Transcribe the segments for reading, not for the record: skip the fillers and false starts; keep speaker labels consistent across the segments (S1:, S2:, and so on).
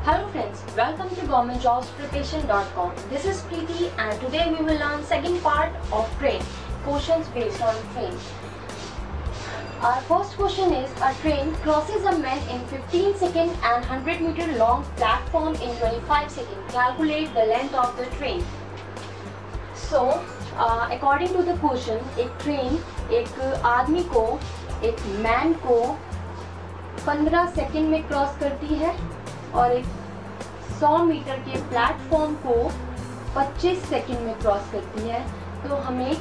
S1: Hello friends, welcome to governmentjobspreparation.com. This is Preeti and today we will learn second part of train, questions based on train. Our first question is, a train crosses a man in 15 seconds and 100 meter long platform in 25 seconds. Calculate the length of the train. So, according to the question, एक train एक आदमी को, एक man को 15 second में cross करती है और एक 100 मीटर के प्लेटफॉर्म को 25 सेकंड में क्रॉस करती है। तो हमें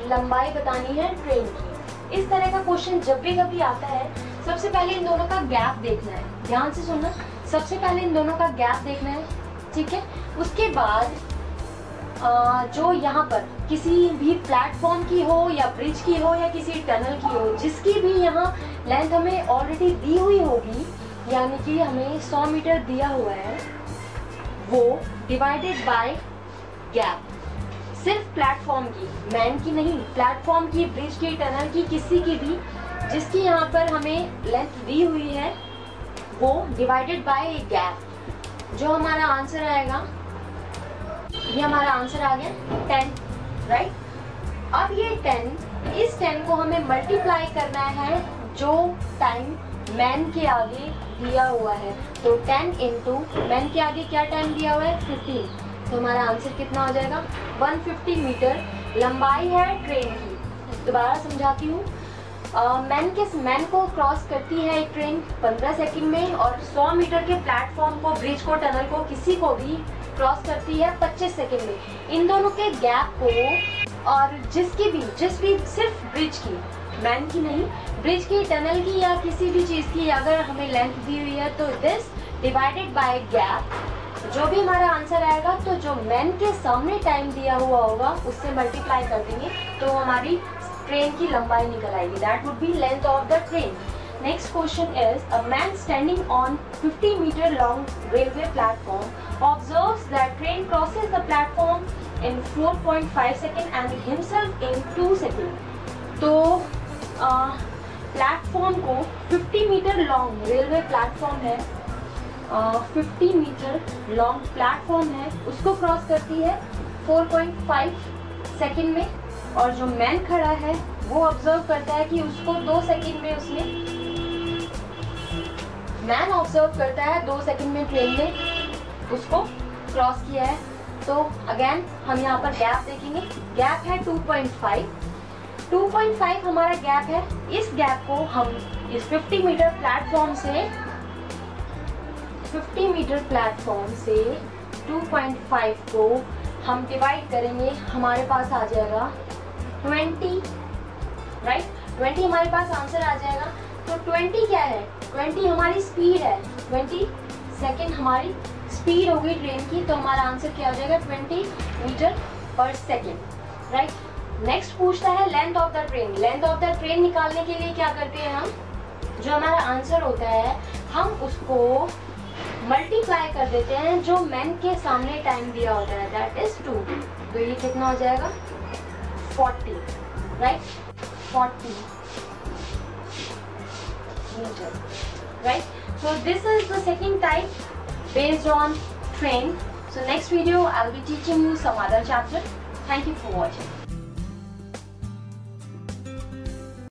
S1: लंबाई बतानी है ट्रेन की। इस तरह का क्वेश्चन जब भी कभी आता है, सबसे पहले इन दोनों का गैप देखना है। ध्यान से सुनना, सबसे पहले इन दोनों का गैप देखना है, ठीक है। उसके बाद जो यहाँ पर किसी भी प्लेटफॉर्म की हो या ब्रिज की हो या किसी टनल की हो, जिसकी भी यहाँ लेंथ हमें ऑलरेडी दी हुई होगी, यानी कि हमें 100 मीटर दिया हुआ है, वो डिवाइडेड बाय गैप। सिर्फ प्लेटफॉर्म की, मैन की नहीं, प्लेटफॉर्म की, ब्रिज की, टनल की, किसी की भी जिसकी यहाँ पर हमें लेंथ दी हुई है, वो डिवाइडेड बाय गैप। जो हमारा आंसर आएगा, ये हमारा आंसर आ गया 10, राइट। अब ये 10, इस 10 को हमें मल्टीप्लाई करना है जो टाइम मैन के आगे दिया हुआ है। तो 10 इंटू मैन के आगे क्या टाइम दिया हुआ है, 15। तो हमारा आंसर कितना हो जाएगा, 150 मीटर लंबाई है ट्रेन की। दोबारा समझाती हूँ, मैन को क्रॉस करती है एक ट्रेन 15 सेकंड में और 100 मीटर के प्लेटफॉर्म को, ब्रिज को, टनल को, किसी को भी क्रॉस करती है 25 सेकंड में। इन दोनों के गैप को, और जिस भी सिर्फ ब्रिज की, मैन की नहीं, ब्रिज की, टनल की या किसी भी चीज की अगर हमें लेंथ दी हुई है, तो दिस डिवाइडेड बाय गैप, जो भी हमारा आंसर आएगा, तो जो मैन के सामने टाइम दिया हुआ होगा उससे मल्टीप्लाई कर देंगे, तो हमारी ट्रेन की लंबाई निकल आएगी। That would be length of the train. Next question is, a man standing on 50 meter long railway platform observes that train crosses the platform in 4.5 seconds and himself in 2 seconds. तो platform को 50 metre long railway platform है, 50 metre long platform है, उसको cross करती है 4.5 second में, और जो मैन खड़ा है वो ऑब्जर्व करता है कि उसको 2 सेकंड में मैन ऑब्जर्व करता है 2 सेकंड में ट्रेन ने उसको क्रॉस किया है। तो अगेन हम यहाँ पर गैप देखेंगे, गैप है 2.5 हमारा गैप है। इस गैप को हम इस 50 मीटर प्लेटफॉर्म से 2.5 को हम डिवाइड करेंगे, हमारे पास आ जाएगा 20, राइट। 20 हमारे पास आंसर आ जाएगा। तो 20 क्या है, 20 हमारी स्पीड है, 20 सेकेंड हमारी स्पीड होगी ट्रेन की। तो हमारा आंसर क्या हो जाएगा, 20 मीटर पर सेकेंड, राइट। नेक्स्ट पूछता है length of the train. Length of the train निकालने के लिए क्या करते हैं हम, जो हमारा आंसर होता है हम उसको मल्टीप्लाई कर देते हैं जो मैन के सामने टाइम दिया होता है, दैट इज 2। तो ये कितना हो जाएगा, 40, right, 40 meter, right? So this is the second type based on train. So next video I'll be teaching you some other chapter. Thank you for watching.